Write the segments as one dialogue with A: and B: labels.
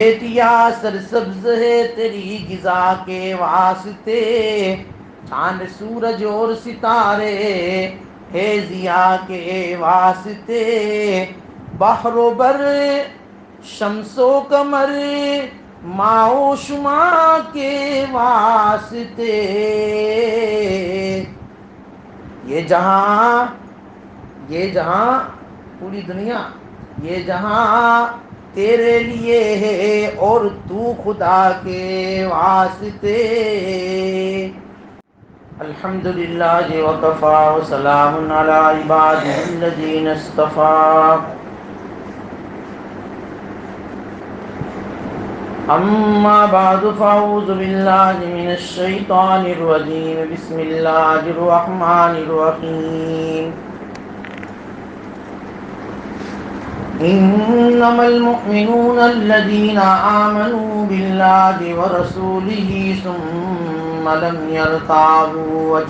A: کھیتیا سرسبز ہے تیری غذا کے واسطے، چاند سورج اور ستارے ہے ضیا کے واسطے، بحر و بر شمس و قمر ماء و شمع کے واسطے، یہ جہاں پوری دنیا، یہ جہاں تیرے لیے ہے اور تو خدا کے واسطے۔ الحمدللہ وکفی وسلام علی عبادہ الذین اصطفی، اما بعد فاعوذ باللہ من الشیطان الرجیم، بسم اللہ الرحمن الرحیم۔ انما المؤمنون الذین آمنوا باللہ ورسولہ ثم لم يرتابوا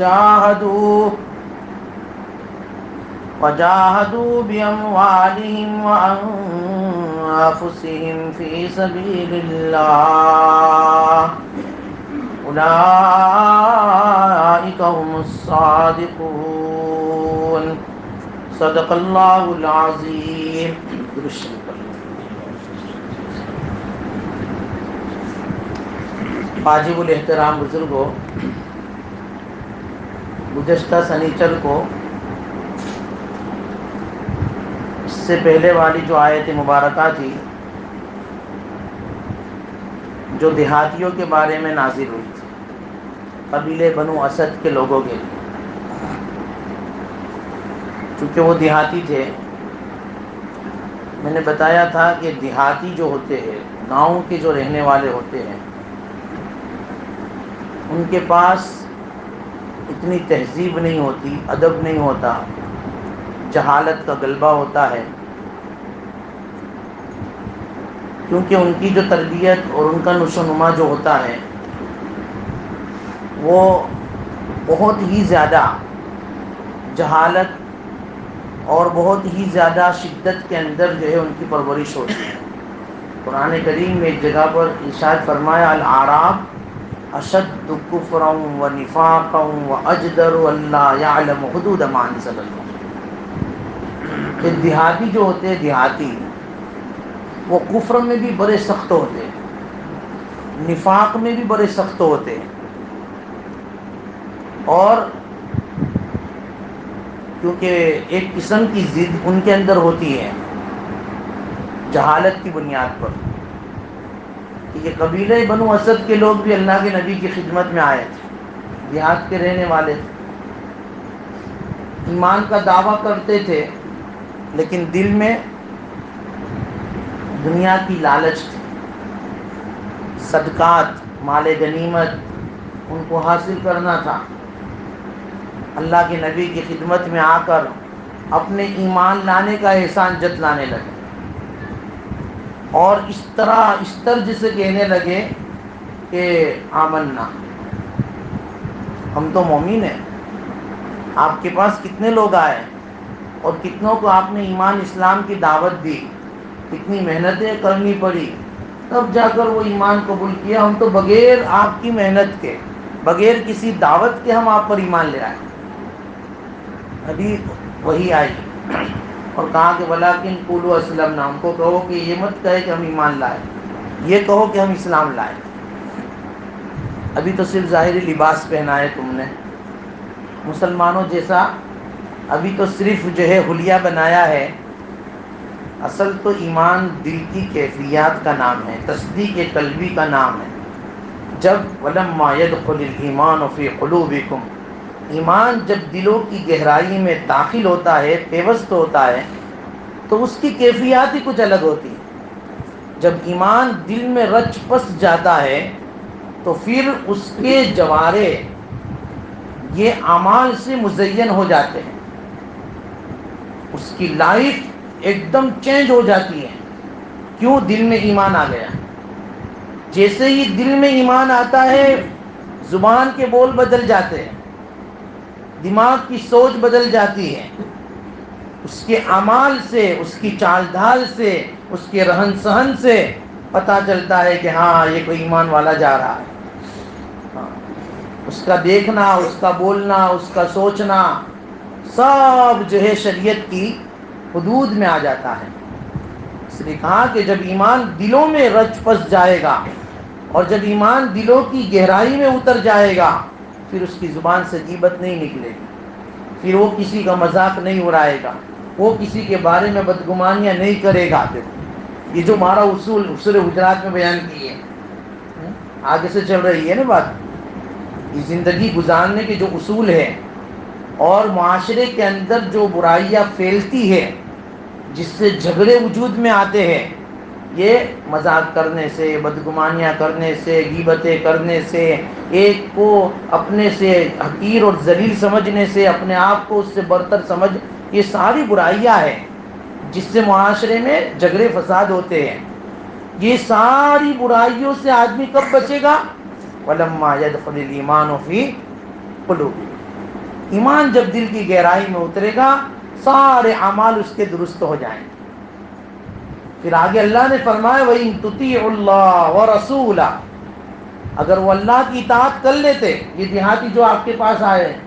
A: وجاهدوا بأموالهم وأنفسهم في سبيل الله أولئك هم الصادقون، صدق اللہ العظیم۔ واجب الاحترام بزرگوں، گزشتہ سنیچر کو اس سے پہلے والی جو آیت مبارکہ تھی، جو دیہاتیوں کے بارے میں نازل ہوئی تھی، قبیلے بنو اسد کے لوگوں کے لیے، چونکہ وہ دیہاتی تھے۔ میں نے بتایا تھا کہ دیہاتی جو ہوتے ہیں، گاؤں کے جو رہنے والے ہوتے ہیں، ان کے پاس اتنی تہذیب نہیں ہوتی، ادب نہیں ہوتا، جہالت کا غلبہ ہوتا ہے، کیونکہ ان کی جو تربیت اور ان کا نشو و نما جو ہوتا ہے وہ بہت ہی زیادہ جہالت اور بہت ہی زیادہ شدت کے اندر جو ہے ان کی پرورش ہوتی ہے۔ قرآن کریم میں ایک جگہ پر ارشاد فرمایا، الاعراب اشد کفرا و نفاقا و اجدر اللہ یعلم حدود ما انزل اللہ، کہ دیہاتی جو ہوتے ہیں، دیہاتی وہ کفر میں بھی بڑے سخت ہوتے ہیں، نفاق میں بھی بڑے سخت ہوتے ہیں، اور کیونکہ ایک قسم کی ضد ان کے اندر ہوتی ہے جہالت کی بنیاد پر، کہ یہ قبیلے بنو اسد کے لوگ بھی اللہ کے نبی کی خدمت میں آئے تھے، دیہات کے رہنے والے تھے، ایمان کا دعویٰ کرتے تھے، لیکن دل میں دنیا کی لالچ تھی، صدقات، مال غنیمت ان کو حاصل کرنا تھا۔ اللہ کے نبی کی خدمت میں آ کر اپنے ایمان لانے کا احسان جتلانے لگے، اور اس طرح سے کہنے لگے کہ آمنا، ہم تو مومن ہیں۔ آپ کے پاس کتنے لوگ آئے اور کتنوں کو آپ نے ایمان اسلام کی دعوت دی، کتنی محنتیں کرنی پڑی، تب جا کر وہ ایمان قبول کیا۔ ہم تو بغیر آپ کی محنت کے، بغیر کسی دعوت کے ہم آپ پر ایمان لے آئے۔ ابھی وہی آئی اور کہا کہ ولیکن قولوا اسلمنا، ہم کو کہو کہ یہ مت کہے کہ ہم ایمان لائے، یہ کہو کہ ہم اسلام لائے۔ ابھی تو صرف ظاہری لباس پہنا ہے تم نے، مسلمانوں جیسا ابھی تو صرف جو ہے حلیہ بنایا ہے۔ اصل تو ایمان دل کی کیفیات کا نام ہے، تصدیق قلبی کا نام ہے۔ جب ولما يدخل الایمان فی قلوبکم، ایمان جب دلوں کی گہرائی میں داخل ہوتا ہے، پیوست ہوتا ہے، تو اس کی کیفیات ہی کچھ الگ ہوتی ہے۔ جب ایمان دل میں رچ پس جاتا ہے تو پھر اس کے جوارے یہ اعمال سے مزین ہو جاتے ہیں، اس کی لائف ایک دم چینج ہو جاتی ہے۔ کیوں؟ دل میں ایمان آ گیا۔ جیسے ہی دل میں ایمان آتا ہے، زبان کے بول بدل جاتے ہیں، دماغ کی سوچ بدل جاتی ہے، اس کے اعمال سے، اس کی چال ڈھال سے، اس کے رہن سہن سے پتہ چلتا ہے کہ ہاں یہ کوئی ایمان والا جا رہا ہے. ہاں، اس کا دیکھنا، اس کا بولنا، اس کا سوچنا سب جو ہے شریعت کی حدود میں آ جاتا ہے. اس لیے کہا کہ جب ایمان دلوں میں رچ پس جائے گا اور جب ایمان دلوں کی گہرائی میں اتر جائے گا، پھر اس کی زبان سے غیبت نہیں نکلے گی، پھر وہ کسی کا مذاق نہیں اڑائے گا، وہ کسی کے بارے میں بدگمانیاں نہیں کرے گا. یہ جو ہمارا اصول حجرات میں بیان کی ہے، آگے سے چل رہی ہے نا بات. یہ زندگی گزارنے کے جو اصول ہے اور معاشرے کے اندر جو برائیاں پھیلتی ہے، جس سے جھگڑے وجود میں آتے ہیں، یہ مذاق کرنے سے، بدگمانیاں کرنے سے، غیبتیں کرنے سے، ایک کو اپنے سے حقیر اور ذلیل سمجھنے سے، اپنے آپ کو اس سے برتر سمجھ، یہ ساری برائیاں ہیں جس سے معاشرے میں جھگڑے فساد ہوتے ہیں. یہ ساری برائیوں سے آدمی کب بچے گا؟ وَلَمَّا يَدْخُلِ الْإِيمَانُ فِي قُلُوبِهِمْ. ایمان جب دل کی گہرائی میں اترے گا، سارے اعمال اس کے درست ہو جائیں گے. پھر آگے اللہ نے فرمایا وَإِن تُطِيعُوا اللَّهَ وَرَسُولَهُ، اگر وہ اللہ کی اطاعت کر لیتے، یہ دیہاتی جو آپ کے پاس آئے ہیں،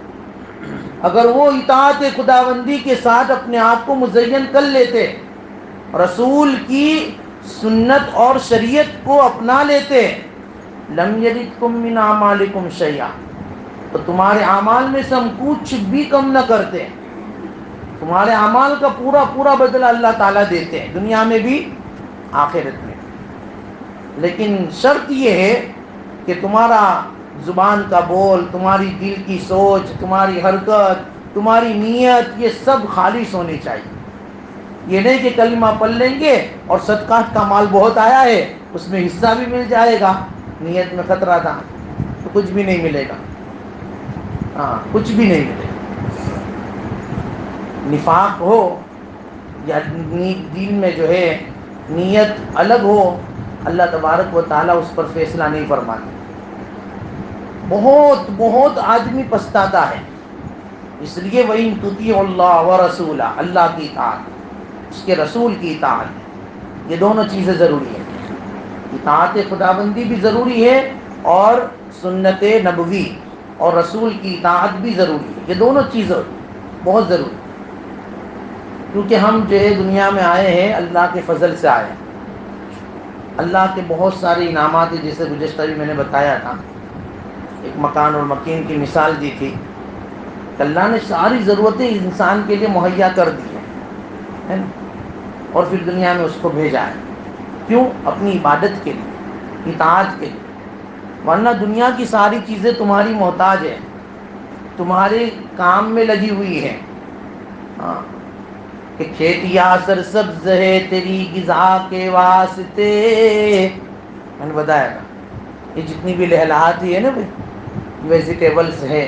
A: اگر وہ اطاعت خداوندی کے ساتھ اپنے آپ کو مزین کر لیتے، رسول کی سنت اور شریعت کو اپنا لیتے، لم یلدکم من اعمالکم شیئا، تو تمہارے اعمال میں سے ہم کچھ بھی کم نہ کرتے. تمہارے اعمال کا پورا پورا بدلہ اللہ تعالیٰ دیتے ہیں، دنیا میں بھی آخرت میں. لیکن شرط یہ ہے کہ تمہارا زبان کا بول، تمہاری دل کی سوچ، تمہاری حرکت، تمہاری نیت، یہ سب خالص ہونی چاہیے. یہ نہیں کہ کلمہ پڑھ لیں گے اور صدقات کا مال بہت آیا ہے، اس میں حصہ بھی مل جائے گا، نیت میں خطرہ تھا تو کچھ بھی نہیں ملے گا. ہاں، کچھ بھی نہیں ملے گا. نفاق ہو یا دین میں جو ہے نیت الگ ہو، اللہ تبارک و تعالیٰ اس پر فیصلہ نہیں فرماتے. بہت بہت آدمی پچھتاتا ہے. اس لیے وَإِن تُطِيعُوا اللَّهَ وَرَسُولَهُ، اللہ کی اطاعت، اس کے رسول کی اطاعت، یہ دونوں چیزیں ضروری ہیں. اطاعت خداوندی بھی ضروری ہے اور سنت نبوی اور رسول کی اطاعت بھی ضروری ہے. یہ دونوں چیزیں بہت ضروری ہے، کیونکہ ہم جو ہے دنیا میں آئے ہیں اللہ کے فضل سے آئے ہیں. اللہ کے بہت سارے انعامات ہیں، جیسے گزشتہ بھی میں نے بتایا تھا، ایک مکان اور مکین کی مثال دی تھی. اللہ نے ساری ضرورتیں انسان کے لیے مہیا کر دی ہیں اور پھر دنیا میں اس کو بھیجا ہے. کیوں؟ اپنی عبادت کے لیے، اطاعت کے لیے. ورنہ دنیا کی ساری چیزیں تمہاری محتاج ہیں، تمہارے کام میں لگی ہوئی ہیں. ہاں، کہ کھیتیاں سرسبز ہے تیری غذا کے واسطے، میں نے بتایا تھا یہ جتنی بھی لہلاتی ہے نا بھائی، ویجیٹیبلز ہے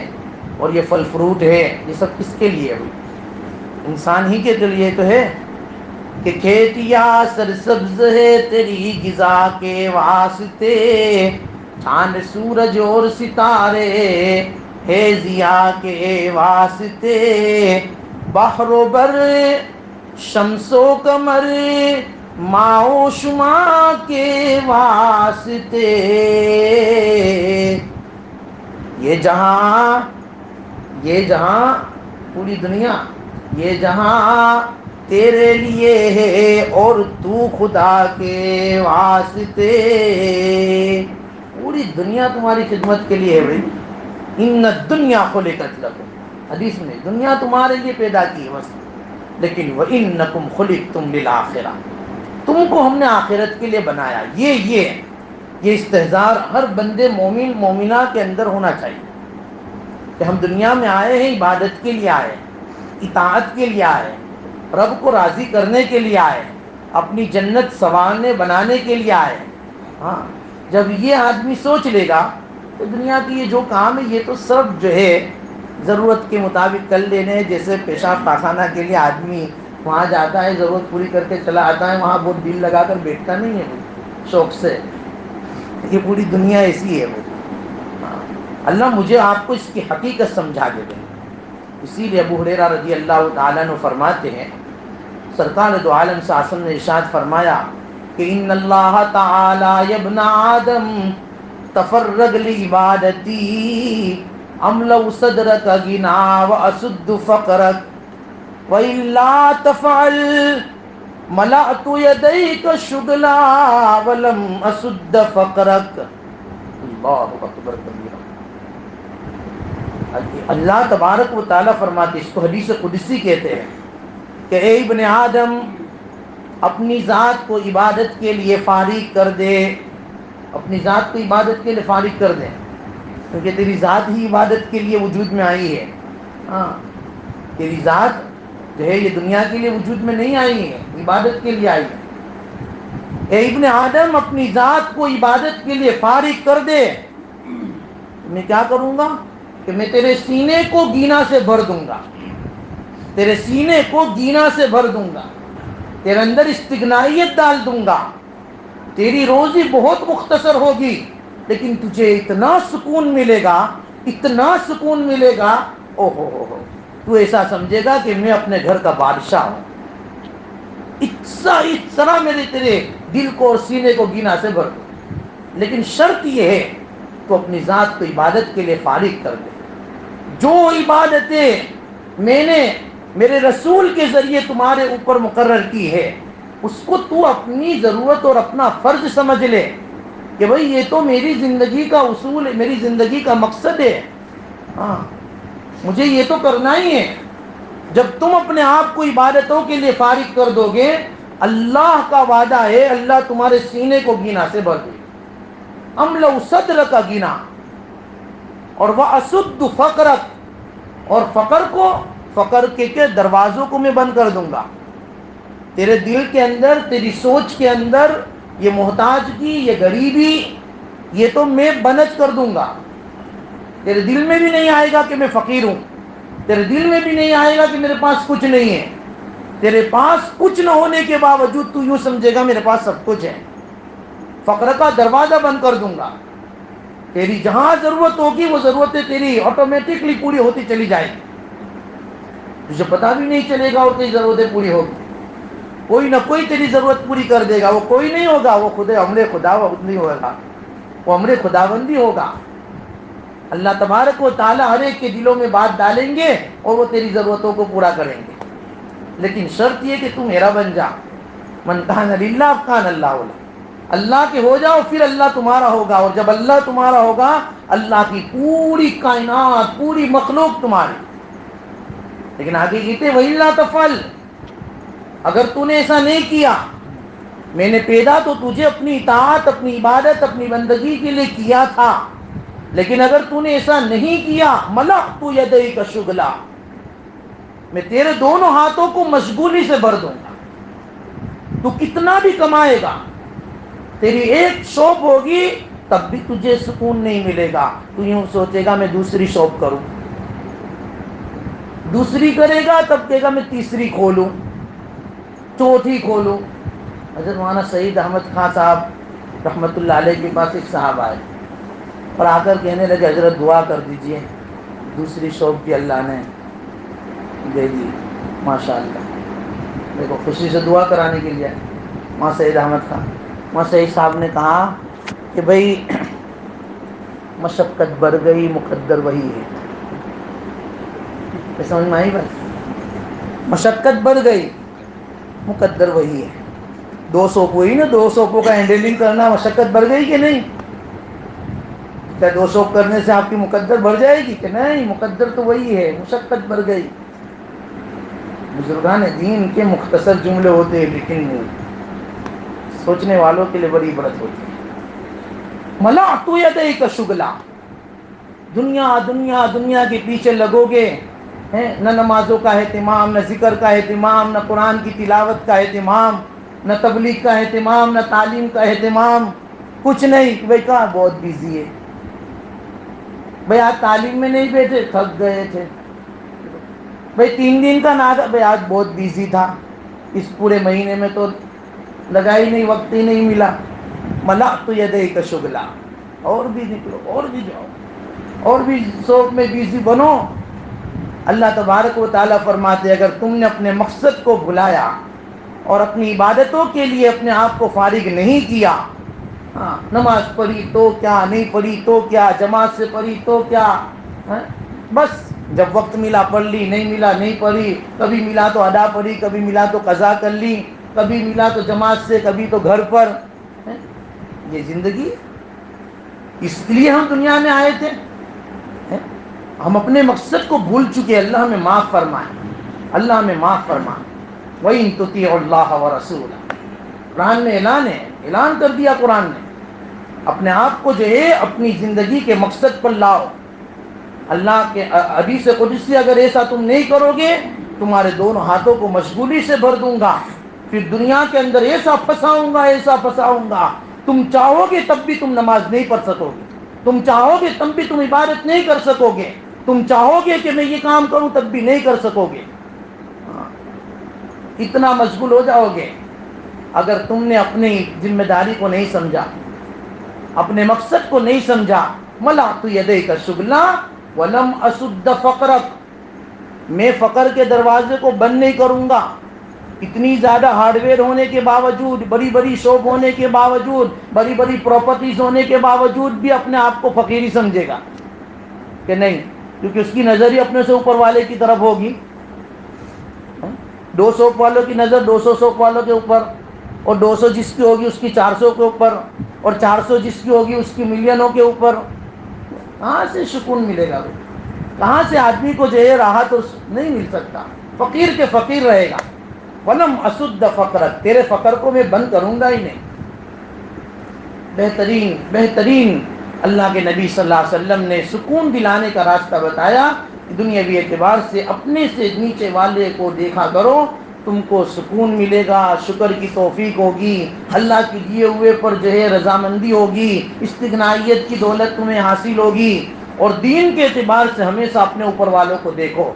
A: اور یہ پھل فروٹ ہے، یہ سب کس کے لیے ہے؟ انسان ہی کے لیے تو ہے. کہ کھیتیاں سرسبز ہے تیری غذا کے واسطے، چاند سورج اور ستارے ہے ضیاء کے واسطے، بحر و بر شمس و قمر ماء و شمع کے واسطے. یہ جہاں پوری دنیا، یہ جہاں تیرے لیے ہے اور تو خدا کے واسطے. پوری دنیا تمہاری خدمت کے لیے ہے بھائی. ان الدنیا خلقت لکم، حدیث میں دنیا تمہارے لیے پیدا کی ہے بس. لیکن وَإِنَّكُمْ خُلِقْتُمْ لِلْآخِرَةِ، تم کو ہم نے آخرت کے لیے بنایا. یہ استحضار ہر بندے مومن مومنہ کے اندر ہونا چاہیے کہ ہم دنیا میں آئے ہیں عبادت کے لیے آئے ہیں، اطاعت کے لیے آئے ہیں، رب کو راضی کرنے کے لیے آئے ہیں، اپنی جنت سنوارنے بنانے کے لیے آئے ہیں. ہاں، جب یہ آدمی سوچ لے گا تو دنیا کی یہ جو کام ہے یہ تو سب جو ہے ضرورت کے مطابق کر لینے ہیں. جیسے پیشاب پاخانہ کے لیے آدمی وہاں جاتا ہے، ضرورت پوری کر کے چلا آتا ہے، وہاں بہت دل لگا کر بیٹھتا نہیں ہے شوق سے. یہ پوری دنیا ایسی ہے. اللہ مجھے آپ کو اس کی حقیقت سمجھا کے دیں. اسی لیے ابو ہریرہ رضی اللہ تعالیٰ عنہ فرماتے ہیں، سرکار دو عالم صلی اللہ علیہ وسلم نے ارشاد فرمایا کہ ان اللہ تعالی ابن آدم تفرغ لعبادتی املأ صدرک غنا واسد فقرک وإلا تفعل ملأت يديك شغلا ولم اسد فقرک. اللہ اکبر کبیرہ. اللہ تبارک و تعالیٰ فرماتے، اس کو حدیث قدسی کہتے ہیں، کہ اے ابن آدم اپنی ذات کو عبادت کے لیے فارغ کر دے، اپنی ذات کو عبادت کے لیے فارغ کر دے، کیونکہ تیری ذات ہی عبادت کے لیے وجود میں آئی ہے. ہاں، تیری ذات جو ہے یہ دنیا کے لیے وجود میں نہیں آئی ہے، عبادت کے لیے آئی ہے. اے ابن آدم اپنی ذات کو عبادت کے لیے فارغ کر دے. میں کیا کروں گا کہ میں تیرے سینے کو گینا سے بھر دوں گا، تیرے سینے کو گینا سے بھر دوں گا، تیرے اندر استغنائیت ڈال دوں گا. تیری روزی بہت مختصر ہوگی لیکن تجھے اتنا سکون ملے گا، اتنا سکون ملے گا، او ہو تو ایسا سمجھے گا کہ میں اپنے گھر کا بادشاہ ہوں. اس طرح میرے تیرے دل کو اور سینے کو گینا سے بھر دوں. لیکن شرط یہ ہے تو اپنی ذات کو عبادت کے لیے فارغ کر دے. جو عبادتیں میں نے میرے رسول کے ذریعے تمہارے اوپر مقرر کی ہے اس کو تو اپنی ضرورت اور اپنا فرض سمجھ لے کہ بھئی یہ تو میری زندگی کا اصول ہے، میری زندگی کا مقصد ہے. ہاں، مجھے یہ تو کرنا ہی ہے. جب تم اپنے آپ کو عبادتوں کے لیے فارغ کر دو گے، اللہ کا وعدہ ہے اللہ تمہارے سینے کو گینا سے بھر دے. املأ صدرک غنا اور واسد فقرک، اور فقر کے دروازوں کو میں بند کر دوں گا. تیرے دل کے اندر، تیری سوچ کے اندر یہ محتاجگی، یہ غریبی، یہ تو میں بنج کر دوں گا. تیرے دل میں بھی نہیں آئے گا کہ میں فقیر ہوں، تیرے دل میں بھی نہیں آئے گا کہ میرے پاس کچھ نہیں ہے. تیرے پاس کچھ نہ ہونے کے باوجود تو یوں سمجھے گا میرے پاس سب کچھ ہے. فقر کا دروازہ بند کر دوں گا. تیری جہاں ضرورت ہوگی وہ ضرورتیں تیری آٹومیٹکلی پوری ہوتی چلی جائیں گی، تجھے پتا بھی نہیں چلے گا اور تیری ضرورتیں پوری ہوگی. کوئی نہ کوئی تیری ضرورت پوری کر دے گا. وہ کوئی نہیں ہوگا، وہ خود امر خدا نہیں ہوگا، وہ امر خداوندی ہوگا. اللہ تبارک و تعالی ہر ایک کے دلوں میں بات ڈالیں گے اور وہ تیری ضرورتوں کو پورا کریں گے. لیکن شرط یہ کہ تم میرا بن جا. من کان للہ کان اللہ ولہ. اللہ کے ہو جاؤ پھر اللہ تمہارا ہوگا، اور جب اللہ تمہارا ہوگا اللہ کی پوری کائنات، پوری مخلوق تمہاری. لیکن آگے کہتے وَإِلَّا تَفْعَلْ، اگر تو نے ایسا نہیں کیا، میں نے پیدا تو تجھے اپنی اطاعت، اپنی عبادت، اپنی بندگی کے لیے کیا تھا، لیکن اگر تو نے ایسا نہیں کیا ملأت یدیک شغلا، میں تیرے دونوں ہاتھوں کو مشغولی سے بھر دوں گا. تو کتنا بھی کمائے گا، تیری ایک شاپ ہوگی تب بھی تجھے سکون نہیں ملے گا. تو یوں سوچے گا میں دوسری شاپ کروں، دوسری کرے گا تب کہے گا میں تیسری کھولوں، چوتھی کھولوں. حضرت مولانا سعید احمد خان صاحب رحمۃ اللہ علیہ کے پاس ایک صاحب آئے اور آ کر کہنے لگے حضرت دعا کر دیجئے، دوسری شاپ بھی اللہ نے دے دی. ماشاء اللہ، دیکھو خوشی سے دعا کرانے کے لیے ماں سعید احمد خان. ماں سعید صاحب نے کہا کہ بھئی مشقت بڑھ گئی، مقدر وہی ہے. سمجھ میں آئی بات؟ مشقت بڑھ گئی، مقدر وہی ہے. 200 ہوئی نا، 200 کا ہینڈلنگ کرنا، مشقت بڑھ گئی کہ نہیں؟ کیا 200 کرنے سے آپ کی مقدر بڑھ جائے گی کہ نہیں؟ مقدر تو وہی ہے، مشقت بڑھ گئی. بزرگان دین کے مختصر جملے ہوتے ہیں لیکن سوچنے والوں کے لیے بڑی عبرت ہوتی ہے. ملأت یدیک شغلا، دنیا دنیا دنیا کے پیچھے لگو گے، نہ نمازوں کا اہتمام، نہ ذکر کا اہتمام، نہ قرآن کی تلاوت کا اہتمام، نہ تبلیغ کا اہتمام، نہ تعلیم کا اہتمام، کچھ نہیں. بھائی کہاں بہت بیزی ہے، بھائی آج تعلیم میں نہیں بیٹھے، تھک گئے تھے. بھائی 3 دن کا نادا، بھائی آج بہت بیزی تھا، اس پورے مہینے میں تو لگا ہی نہیں، وقت ہی نہیں ملا. ملأت یدیک شغلا، اور بھی نکلو، اور بھی جاؤ، اور بھی شوق میں بیزی بنو. اللہ تبارک و تعالیٰ فرماتے اگر تم نے اپنے مقصد کو بھلایا اور اپنی عبادتوں کے لیے اپنے آپ کو فارغ نہیں کیا. ہاں نماز پڑھی تو کیا, نہیں پڑھی تو کیا, جماعت سے پڑھی تو کیا, بس جب وقت ملا پڑھ لی, نہیں ملا نہیں پڑھی, کبھی ملا تو ادا پڑھی, کبھی ملا تو قضا کر لی, کبھی ملا تو جماعت سے, کبھی تو گھر پر. یہ زندگی, اس لیے ہم دنیا میں آئے تھے. ہم اپنے مقصد کو بھول چکے. اللہ ہمیں معاف فرمائے, اللہ ہمیں معاف فرمائے. وَإِن تُطِيعُوا اللَّهَ وَرَسُولَهُ, قرآن میں اعلان کر دیا. قرآن نے اپنے آپ کو جو ہے اپنی زندگی کے مقصد پر لاؤ. اللہ کے حدیث قدسی, اگر ایسا تم نہیں کرو گے تمہارے دونوں ہاتھوں کو مشغولی سے بھر دوں گا, پھر دنیا کے اندر ایسا پھنساؤں گا, تم چاہو گے تب بھی تم نماز نہیں پڑھ سکو گے, تم چاہو گے تب بھی تم عبادت نہیں کر سکو گے, تم چاہو گے کہ میں یہ کام کروں تب بھی نہیں کر سکو گے. اتنا مشغول ہو جاؤ گے. اگر تم نے اپنی ذمہ داری کو نہیں سمجھا, اپنے مقصد کو نہیں سمجھا. ملأت یدیک شغلا ولم اسد فقرک, میں فقر کے دروازے کو بند نہیں کروں گا. اتنی زیادہ ہارڈ ویئر ہونے کے باوجود, بڑی بڑی شاپ ہونے کے باوجود, بڑی بڑی پراپرٹیز ہونے کے باوجود بھی اپنے آپ کو فقیر ہی سمجھے گا کہ نہیں, کیونکہ اس کی نظر ہی اپنے سے اوپر والے کی طرف ہوگی. 200 والوں کی نظر 200 والوں کے اوپر, اور 200 جس کی ہوگی اس کی 400 کے اوپر, اور 400 جس کی ہوگی اس کی ملینوں کے اوپر. کہاں سے سکون ملے گا بھائی؟ کہاں سے آدمی کو جو ہے راحت نہیں مل سکتا. فقیر کے فقیر رہے گا. ولم اسد فقرک, تیرے فقر کو میں بند کروں گا ہی نہیں. بہترین اللہ کے نبی صلی اللہ علیہ وسلم نے سکون دلانے کا راستہ بتایا. دنیاوی اعتبار سے اپنے سے نیچے والے کو دیکھا کرو, تم کو سکون ملے گا, شکر کی توفیق ہوگی, اللہ کے دیے ہوئے پر جو ہے رضامندی ہوگی, استغنائیت کی دولت تمہیں حاصل ہوگی. اور دین کے اعتبار سے ہمیشہ اپنے اوپر والوں کو دیکھو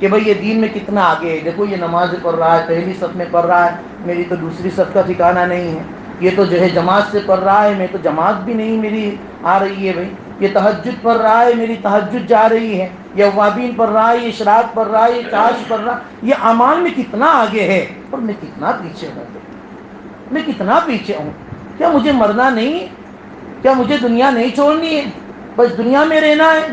A: کہ بھئی یہ دین میں کتنا آگے ہے. دیکھو یہ نماز پڑھ رہا ہے, پہلی صف میں پڑھ رہا ہے, میری تو دوسری صف کا ٹھکانہ نہیں ہے. یہ تو جو ہے جماعت سے پڑھ رہا ہے, میں تو جماعت بھی نہیں میری آ رہی ہے. بھائی یہ تہجد پڑھ رہا ہے, میری تہجد جا رہی ہے. یہ اوابین پڑھ رہا ہے, یہ اشراق پڑھ رہا ہے, یہ چاش پڑھ رہا ہے. یہ اعمال میں کتنا آگے ہے اور میں کتنا پیچھے ہوں. میں کتنا پیچھے ہوں. کیا مجھے مرنا نہیں؟ کیا مجھے دنیا نہیں چھوڑنی ہے؟ بس دنیا میں رہنا ہے.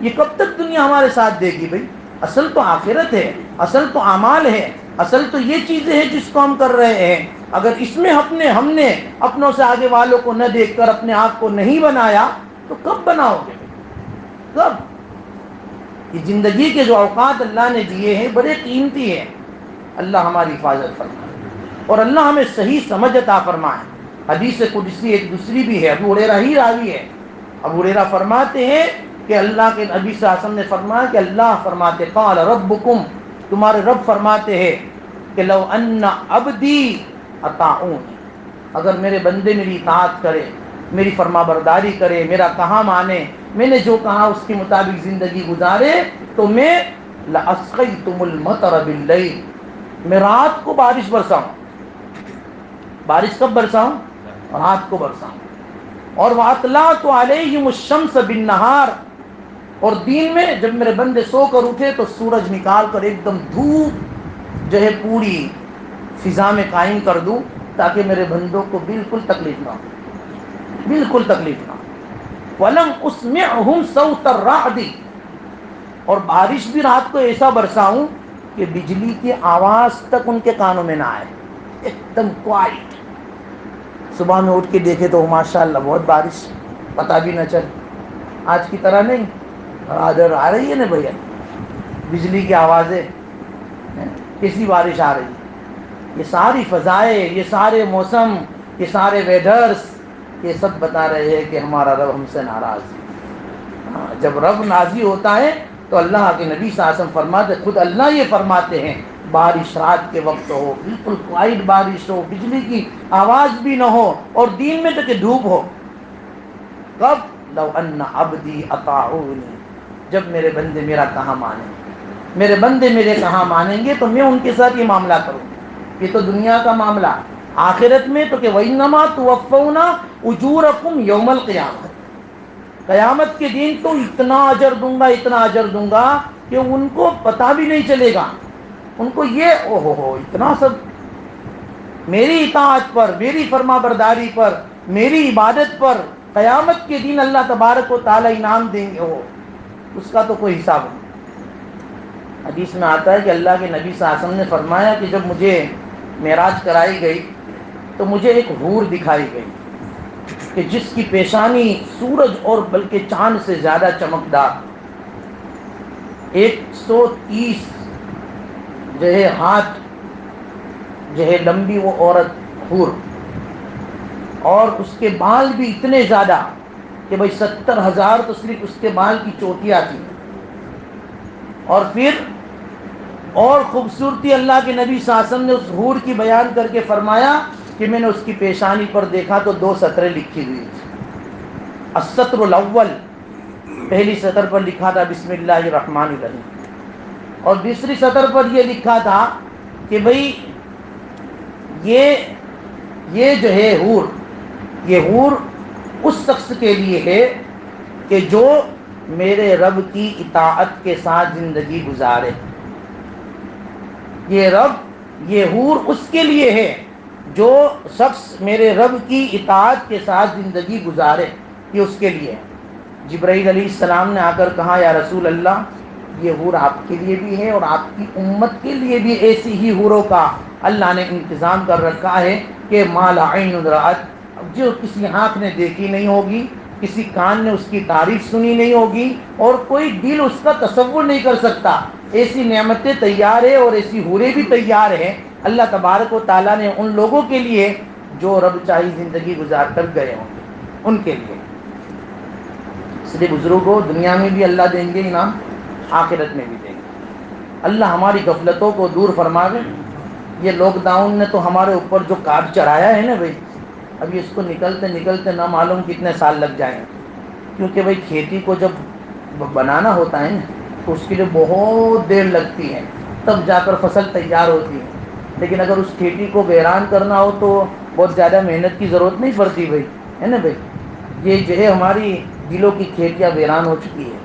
A: یہ کب تک دنیا ہمارے ساتھ دے گی بھائی؟ اصل تو آخرت ہے, اصل تو اعمال ہے, اصل تو یہ چیزیں ہیں جس کو ہم کر رہے ہیں. اگر اس میں ہم نے اپنوں سے آگے والوں کو نہ دیکھ کر اپنے آپ کو نہیں بنایا تو کب بناؤ گے؟ کب؟ یہ زندگی کے جو اوقات اللہ نے دیے ہیں بڑے قیمتی ہیں. اللہ ہماری حفاظت فرمائے اور اللہ ہمیں صحیح سمجھ عطا فرمائے. حدیث قدسی ایک دوسری بھی ہے, ابو ہریرہ ہی راوی ہے. ابو ہریرہ فرماتے ہیں کہ اللہ کے نبی صلی اللہ علیہ وسلم نے فرمایا کہ اللہ فرماتے, قال ربکم, تمہارے رب فرماتے ہیں کہ لو ان عبدی اطاعونی, اگر میرے بندے میری اطاعت کرے, میری فرما برداری کرے, میرا کہا مانے, میں نے جو کہا اس کے مطابق زندگی گزارے, تو میں لاسقیتم المطر باللیل, میں رات کو بارش برساؤں. بارش کب برساؤں؟ رات کو برساؤں. اور واطلعت علیہم الشمس بالنہار, اور دین میں جب میرے بندے سو کر اٹھے تو سورج نکال کر ایک دم دھوپ جو ہے پوری فضا میں قائم کر دوں تاکہ میرے بندوں کو بالکل تکلیف نہ ہو, بالکل تکلیف نہ ہو. وَلَمْ أُسْمِعْهُمْ صَوْتَ الرَّعْدِ, اور بارش بھی رات کو ایسا برساؤں کہ بجلی کی آواز تک ان کے کانوں میں نہ آئے, ایک دم کوائٹ. صبح میں اٹھ کے دیکھے تو ماشاءاللہ بہت بارش, پتہ بھی نہ چل. آج کی طرح نہیں, ادھر آ رہی ہے نا بھیا بجلی کی آوازیں, کیسی بارش آ رہی ہے. یہ ساری فضائیں, یہ سارے موسم, یہ سارے ویدرز, یہ سب بتا رہے ہیں کہ ہمارا رب ہم سے ناراض ہے. جب رب راضی ہوتا ہے تو اللہ کے نبی صلی اللہ علیہ وسلم فرماتے, خود اللہ یہ فرماتے ہیں, بارش رات کے وقت ہو, بالکل کوائٹ بارش ہو, بجلی کی آواز بھی نہ ہو, اور دین میں تو کہ دھوپ ہو. کب؟ لو ان عبدی اطاعونی, جب میرے بندے میرا کہا مانیں, میرے بندے میرے کہا مانیں گے تو میں ان کے ساتھ یہ معاملہ کروں. یہ تو دنیا کا معاملہ. آخرت میں تو کہ وَإِنَّمَا تُوَفَّوْنَ أُجُورَكُمْ يَوْمَ الْقِيَامَةِ, قیامت کے دن تو اتنا اجر دوں گا, اتنا اجر دوں گا کہ ان کو پتہ بھی نہیں چلے گا. ان کو یہ او ہو اتنا سب میری اطاعت پر، میری فرما برداری پر، میری عبادت پر قیامت کے دن اللہ تبارک و تعالی انعام دیں گے، وہ اس کا تو کوئی حساب نہیں۔ حدیث میں آتا ہے کہ اللہ کے نبی صلی اللہ علیہ وسلم نے فرمایا کہ جب مجھے معراج کرائی گئی تو مجھے ایک حور دکھائی گئی کہ جس کی پیشانی سورج اور بلکہ چاند سے زیادہ چمکدار، 130 جو ہے ہاتھ جو ہے لمبی وہ عورت حور، اور اس کے بال بھی اتنے زیادہ کہ بھائی 70,000 تو صرف اس کے بال کی چوٹیاں تھیں۔ اور پھر اور خوبصورتی اللہ کے نبی صلی اللہ علیہ وسلم نے اس حور کی بیان کر کے فرمایا کہ میں نے اس کی پیشانی پر دیکھا تو 2 سطریں لکھی ہوئی تھی۔ السطر الاول، پہلی سطر پر لکھا تھا بسم اللہ الرحمن الرحیم، اور دوسری سطر پر یہ لکھا تھا کہ بھئی یہ جو ہے حور، یہ حور اس شخص کے لیے ہے کہ جو میرے رب کی اطاعت کے ساتھ زندگی گزارے۔ یہ حور اس کے لیے ہے جو شخص میرے رب کی اطاعت کے ساتھ زندگی گزارے، یہ اس کے لیے ہے۔ جبرائیل علیہ السلام نے آ کر کہا یا رسول اللہ، یہ حور آپ کے لیے بھی ہے اور آپ کی امت کے لیے بھی ایسی ہی حوروں کا اللہ نے انتظام کر رکھا ہے کہ ما لا عین رأت، جو کسی آنکھ نے دیکھی نہیں ہوگی، کسی کان نے اس کی تعریف سنی نہیں ہوگی، اور کوئی دل اس کا تصور نہیں کر سکتا۔ ایسی نعمتیں تیار ہے اور ایسی حوریں بھی تیار ہیں اللہ تبارک و تعالیٰ نے ان لوگوں کے لیے جو رب چاہی زندگی گزار کر گئے ہوں گے، ان کے لیے۔ اس لیے بزرگوں، دنیا میں بھی اللہ دیں گے انعام، آخرت میں بھی دیں گے۔ اللہ ہماری غفلتوں کو دور فرماوے۔ یہ لاک ڈاؤن نے تو ہمارے اوپر جو کاٹ چڑھایا ہے نا بھائی، ابھی اس کو نکلتے نکلتے نہ معلوم کتنے سال لگ جائیں گے، کیونکہ بھائی کھیتی کو جب بنانا ہوتا ہے نا تو اس کے لیے بہت دیر لگتی ہے، تب جا کر فصل تیار ہوتی ہے۔ لیکن اگر اس کھیتی کو ویران کرنا ہو تو بہت زیادہ محنت کی ضرورت نہیں پڑتی بھائی، ہے نا بھائی۔ یہ جو ہے ہماری دلوں کی کھیتیاں ویران ہو چکی ہے،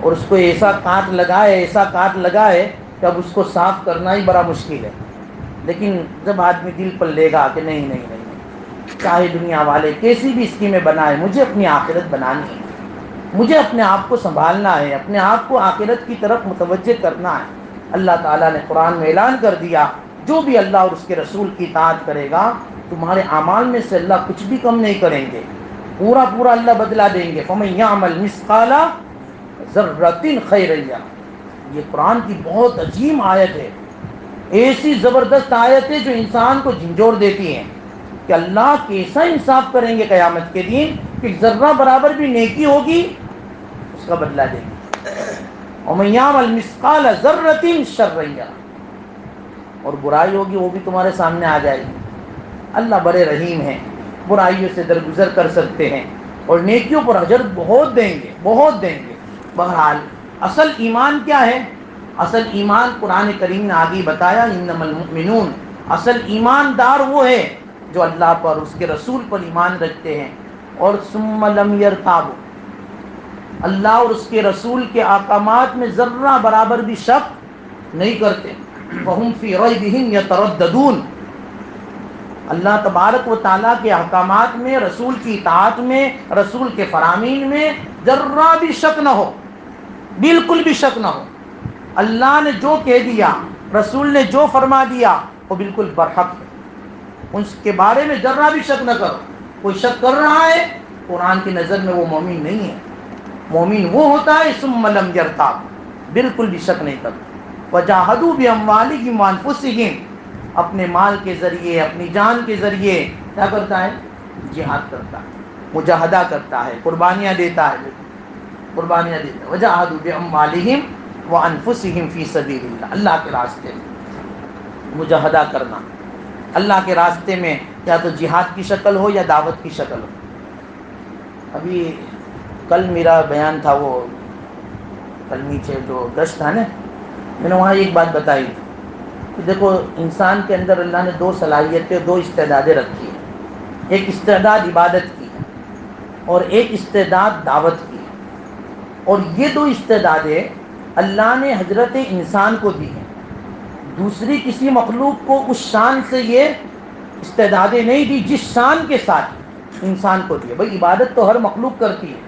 A: اور اس کو ایسا کاٹ لگائے کہ اب اس کو صاف کرنا ہی بڑا مشکل ہے۔ لیکن جب آدمی دل پر لے گا کہ نہیں نہیں نہیں، چاہے دنیا والے کیسی بھی اسکیمیں بنائے، مجھے اپنی آخرت بنانی ہے، مجھے اپنے آپ کو سنبھالنا ہے، اپنے آپ کو آخرت کی طرف متوجہ کرنا ہے۔ اللہ تعالیٰ نے قرآن میں اعلان کر دیا جو بھی اللہ اور اس کے رسول کی اطاعت کرے گا تمہارے اعمال میں سے اللہ کچھ بھی کم نہیں کریں گے، پورا پورا اللہ بدلا دیں گے۔ فَمَن يَعْمَلْ مِثْقَالَ ذَرَّةٍ خَيْرًا يَرَهُ۔ یہ قرآن کی بہت عظیم آیت ہے، ایسی زبردست آیت ہے جو انسان کو جھنجھوڑ دیتی ہیں کہ اللہ کیسا انصاف کریں گے قیامت کے دن کہ ذرہ برابر بھی نیکی ہوگی اس کا بدلہ دیں گے۔ وَمَن يَعْمَلْ مِثْقَالَ ذَرَّةٍ شَرًّا يَرَهُ، اور برائی ہوگی وہ بھی تمہارے سامنے آ جائے گی۔ اللہ بڑے رحیم ہیں، برائیوں سے درگزر کر سکتے ہیں اور نیکیوں پر اجر بہت دیں گے، بہت دیں گے۔ بہرحال اصل ایمان کیا ہے؟ اصل ایمان قرآن کریم نے آگے بتایا انما المؤمنون، اصل ایماندار وہ ہے جو اللہ پر، اس کے رسول پر ایمان رکھتے ہیں اور ثم لم يرتابوا، اللہ اور اس کے رسول کے احکامات میں ذرہ برابر بھی شک نہیں کرتے۔ وَهُمْ فِي رَيْبِهِمْ يَتَرَدَّدُونَ، اللہ تبارک و تعالیٰ کے احکامات میں، رسول کی اطاعت میں، رسول کے فرامین میں ذرہ بھی شک نہ ہو، بالکل بھی شک نہ ہو۔ اللہ نے جو کہہ دیا، رسول نے جو فرما دیا وہ بالکل برحق ہے، اس کے بارے میں ذرہ بھی شک نہ کرو۔ کوئی شک کر رہا ہے قرآن کی نظر میں وہ مومن نہیں ہے۔ مومن وہ ہوتا ہے ثم لم یرتاب، بالکل بھی شک نہیں کرتا۔ وجاہدوا باموالہم وانفسہم، اپنے مال کے ذریعے، اپنی جان کے ذریعے کیا کرتا ہے؟ جہاد کرتا ہے، مجاہدہ کرتا ہے، قربانیاں دیتا ہے، قربانیاں دیتا ہے۔ وجاہدوا باموالہم وانفسہم فی سبیل اللہ، اللہ کے راستے میں مجاہدہ کرنا، اللہ کے راستے میں، یا تو جہاد کی شکل ہو یا دعوت کی شکل ہو۔ ابھی کل میرا بیان تھا، وہ کل نیچے جو گشت تھا نا، میں نے وہاں ایک بات بتائی تھی کہ دیکھو انسان کے اندر اللہ نے 2 صلاحیتیں، 2 استعدادیں رکھی ہیں، ایک استعداد عبادت کی ہے اور ایک استعداد دعوت کی ہے، اور یہ 2 استعدادیں اللہ نے حضرت انسان کو دی ہیں۔ دوسری کسی مخلوق کو اس شان سے یہ استعدادیں نہیں دی جس شان کے ساتھ انسان کو دی. بھائی عبادت تو ہر مخلوق کرتی ہے,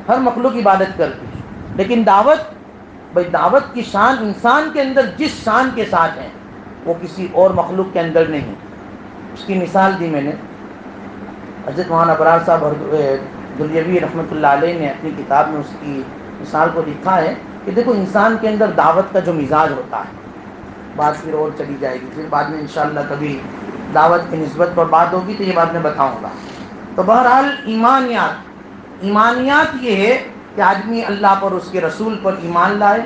A: ہر مخلوق عبادت کرتی ہے, لیکن دعوت کی شان انسان کے اندر جس شان کے ساتھ ہے وہ کسی اور مخلوق کے اندر نہیں. اس کی مثال دی میں نے. حضرت مولانا ابرار صاحب دلیوی رحمۃ اللہ علیہ نے اپنی کتاب میں اس کی مثال کو لکھا ہے کہ دیکھو انسان کے اندر دعوت کا جو مزاج ہوتا ہے, بات پھر اور چلی جائے گی, پھر بعد میں انشاءاللہ کبھی دعوت کی نسبت پر بات ہوگی تو یہ بات میں بتاؤں گا. تو بہرحال ایمانیات یہ ہے کہ آدمی اللہ پر, اس کے رسول پر ایمان لائے,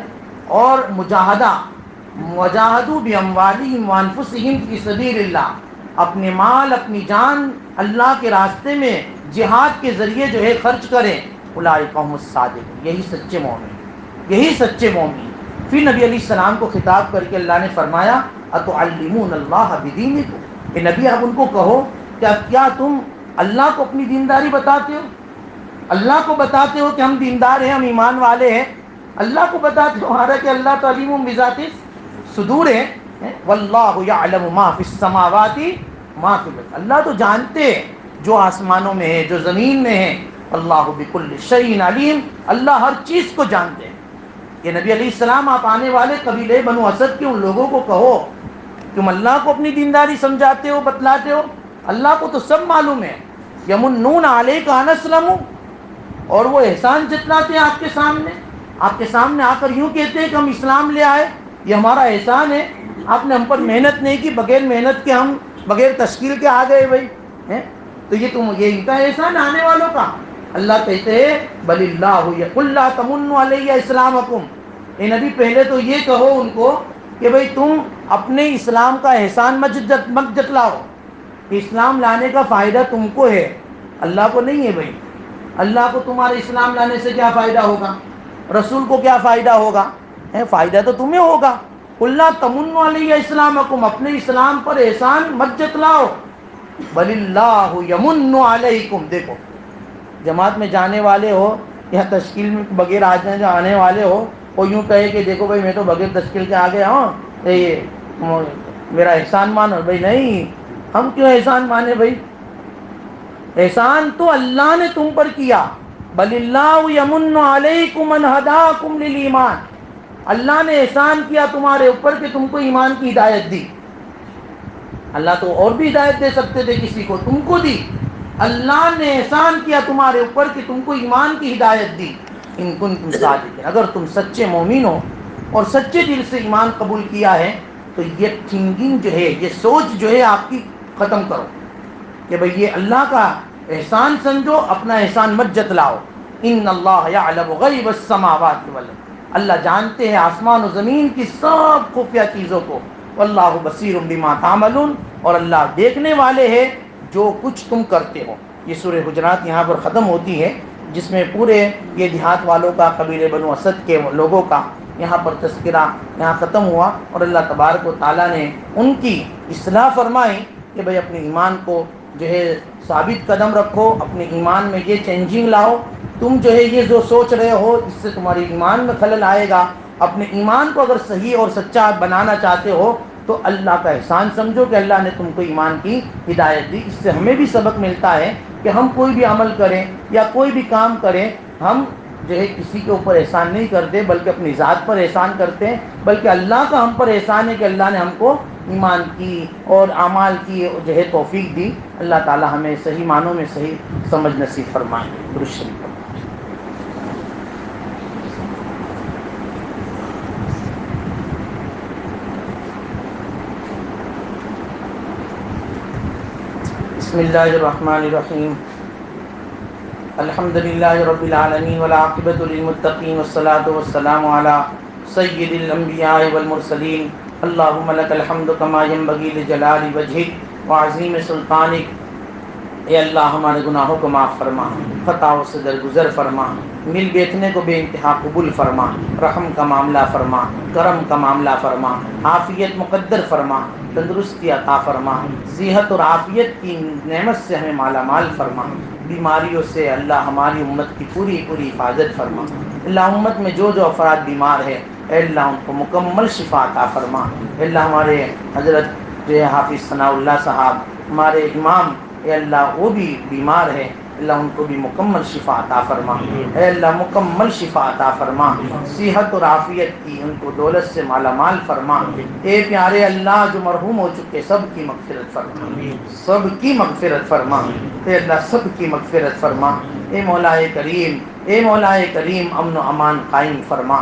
A: اور وجاہدوا باموالہم وانفسہم فی سبیل اللہ, اپنے مال اپنی جان اللہ کے راستے میں جہاد کے ذریعے جو ہے خرچ کریں. اولئک هم الصادقون, یہی سچے مومن, یہی سچے مومن. پھر نبی علیہ السلام کو خطاب کر کے اللہ نے فرمایا اتعلمون اللہ بدینکم, کہ نبی آپ ان کو کہو کیا تم اللہ کو اپنی دینداری بتاتے ہو؟ اللہ کو بتاتے ہو کہ ہم دیندار ہیں, ہم ایمان والے ہیں. اللہ کو بتاتے ہو, حالانکہ اللہ تو علیم بذات الصدور ہے. واللہ یعلم ما فی السماوات ما فی الارض, اللہ تو جانتے ہیں جو آسمانوں میں ہے جو زمین میں ہے. اللہ بکل شیء علیم, اللہ ہر چیز کو جانتے ہیں. یہ نبی علیہ السلام آپ آنے والے قبیلے بنو اسد کے ان لوگوں کو کہو تم اللہ کو اپنی دینداری سمجھاتے ہو, بتلاتے ہو, اللہ کو تو سب معلوم ہے. یمنون علیک ان اسلموا, اور وہ احسان جتلاتے ہیں آپ کے سامنے آ کر یوں کہتے ہیں کہ ہم اسلام لے آئے, یہ ہمارا احسان ہے, آپ نے ہم پر محنت نہیں کی, بغیر محنت کے ہم بغیر تشکیل کے آ گئے بھائی, تو یہ ان کا احسان آنے والوں کا. اللہ کہتے ہیں بل اللہ یقل لا تمنوا علی اسلامکم, اے نبی پہلے تو یہ کہو ان کو کہ بھئی تم اپنے اسلام کا احسان مت جتلاؤ, اسلام لانے کا فائدہ تم کو ہے, اللہ کو نہیں ہے. بھائی اللہ کو تمہارے اسلام لانے سے کیا فائدہ ہوگا, رسول کو کیا فائدہ ہوگا؟ فائدہ تو تمہیں ہوگا. قل لا تمنوا علی اسلامکم, اپنے اسلام پر احسان مت جتلاؤ, بل اللہ یمن علیکم. دیکھو جماعت میں جانے والے ہو یا تشکیل میں بغیر آنے والے ہو, وہ یوں کہے کہ دیکھو بھائی میں تو بغیر تشکیل کے آ گیا ہوں, یہ میرا احسان مانو. بھائی نہیں, ہم کیوں احسان مانے بھائی؟ احسان تو اللہ نے تم پر کیا. بل اللہ یمن علیکم ان ہداکم للایمان, اللہ نے احسان کیا تمہارے اوپر کہ تم کو ایمان کی ہدایت دی. اللہ تو اور بھی ہدایت دے سکتے تھے کسی کو, تم کو دی. اللہ نے احسان کیا تمہارے اوپر کہ تم کو ایمان کی ہدایت دی. ان کنتم صادقین, اگر تم سچے مومن ہو اور سچے دل سے ایمان قبول کیا ہے تو یہ تھنکنگ جو ہے, یہ سوچ جو ہے آپ کی ختم کرو کہ بھئی یہ اللہ کا احسان سمجھو, اپنا احسان مت جتلاؤ. ان اللہ یعلم غیب السماوات والارض, اللہ جانتے ہیں آسمان و زمین کی سب خفیہ چیزوں کو. واللہ بصیر بما تعملون, اور اللہ دیکھنے والے ہیں جو کچھ تم کرتے ہو. یہ سورہ حجرات یہاں پر ختم ہوتی ہے, جس میں پورے یہ دیہات والوں کا, قبیلے بنو اسد کے لوگوں کا یہاں پر تذکرہ یہاں ختم ہوا, اور اللہ تبارک و تعالیٰ نے ان کی اصلاح فرمائی کہ بھئی اپنے ایمان کو جو ہے ثابت قدم رکھو, اپنے ایمان میں یہ چینجنگ لاؤ. تم جو ہے یہ جو سوچ رہے ہو اس سے تمہاری ایمان میں خلل آئے گا. اپنے ایمان کو اگر صحیح اور سچا بنانا چاہتے ہو تو اللہ کا احسان سمجھو کہ اللہ نے تم کو ایمان کی ہدایت دی. اس سے ہمیں بھی سبق ملتا ہے کہ ہم کوئی بھی عمل کریں یا کوئی بھی کام کریں, ہم جو ہے کسی کے اوپر احسان نہیں کرتے بلکہ اپنی ذات پر احسان کرتے ہیں, بلکہ اللہ کا ہم پر احسان ہے کہ اللہ نے ہم کو ایمان کی اور اعمال کی جو ہے توفیق دی. اللہ تعالی ہمیں صحیح معنوں میں صحیح سمجھ نصیب فرمائے. درود شریف. بسم اللہ الرحمن الرحیم. الحمد للہ رب العالمین والعاقبۃ للمتقین والصلاة والسلام علی سید الانبیاء والمرسلین. اللہم لک الحمد کما ینبغی لجلال وجہک وعظیم سلطانک. اے اللہ ہمارے گناہوں کو معاف فرما, خطاؤں سے درگزر فرما, مل بیٹھنے کو بے انتہا قبول فرما, رحم کا معاملہ فرما, کرم کا معاملہ فرما, عافیت مقدر فرما, تندرستی عطا فرما, صحت اور عافیت کی نعمت سے ہمیں مالا مال فرما. بیماریوں سے اللہ ہماری امت کی پوری پوری حفاظت فرما۔ اللہ امت میں جو جو افراد بیمار ہے اے اللہ ان کو مکمل شفا عطا فرما۔ اے اللہ ہمارے حضرت جو ہے حافظ ثناء اللہ صاحب ہمارے امام، اے اللہ وہ بھی بیمار ہے، اللہ ان کو بھی مکمل شفا عطا فرما۔ اے اللہ مکمل شفا عطا فرما، صحت اور عافیت کی ان کو دولت سے مالا مال فرما۔ اے پیارے اللہ جو مرحوم ہو چکے سب کی مغفرت فرما، سب کی مغفرت فرما۔ اے اللہ سب کی مغفرت فرما۔ اے مولا کریم، اے مولا کریم امن و امان قائم فرما،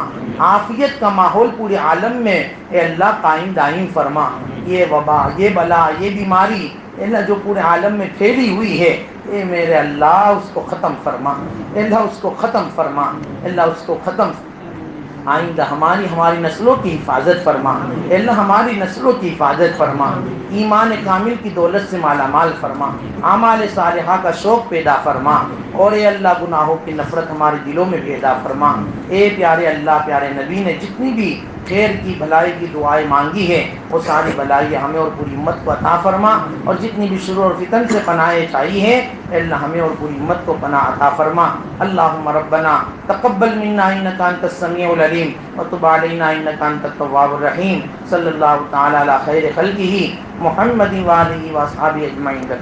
A: عافیت کا ماحول پورے عالم میں اے اللہ قائم دائم فرما۔ یہ وبا، یہ بلا، یہ بیماری اے اللہ جو پورے عالم میں پھیلی ہوئی ہے اے میرے اللہ اس کو ختم فرما، اے اللہ اس کو ختم فرما، اے اللہ اس کو ختم فرما۔ آئندہ ہماری نسلوں کی حفاظت فرما، اے اللہ ہماری نسلوں کی حفاظت فرما، ایمان کامل کی دولت سے مالا مال فرما، اعمال صالحہ کا شوق پیدا فرما، اور اے اللہ گناہوں کی نفرت ہمارے دلوں میں پیدا فرما۔ اے پیارے اللہ پیارے نبی نے جتنی بھی خیر کی بھلائی کی دعائیں مانگی ہے وہ ساری بھلائی ہمیں اور پوری امت کو عطا فرما، اور جتنی بھی شرور اور فتن سے پناہیں چاہیے ہیں اے اللہ ہمیں اور پوری امت کو پناہ عطا فرما۔ اللہم ربنا تقبل منا انک انت السمیع العلیم وتب علینا انک انت التواب الرحیم۔ صلی اللہ تعالی علی خیر خلقہ محمد و آلہ و اصحابہ اجمعین۔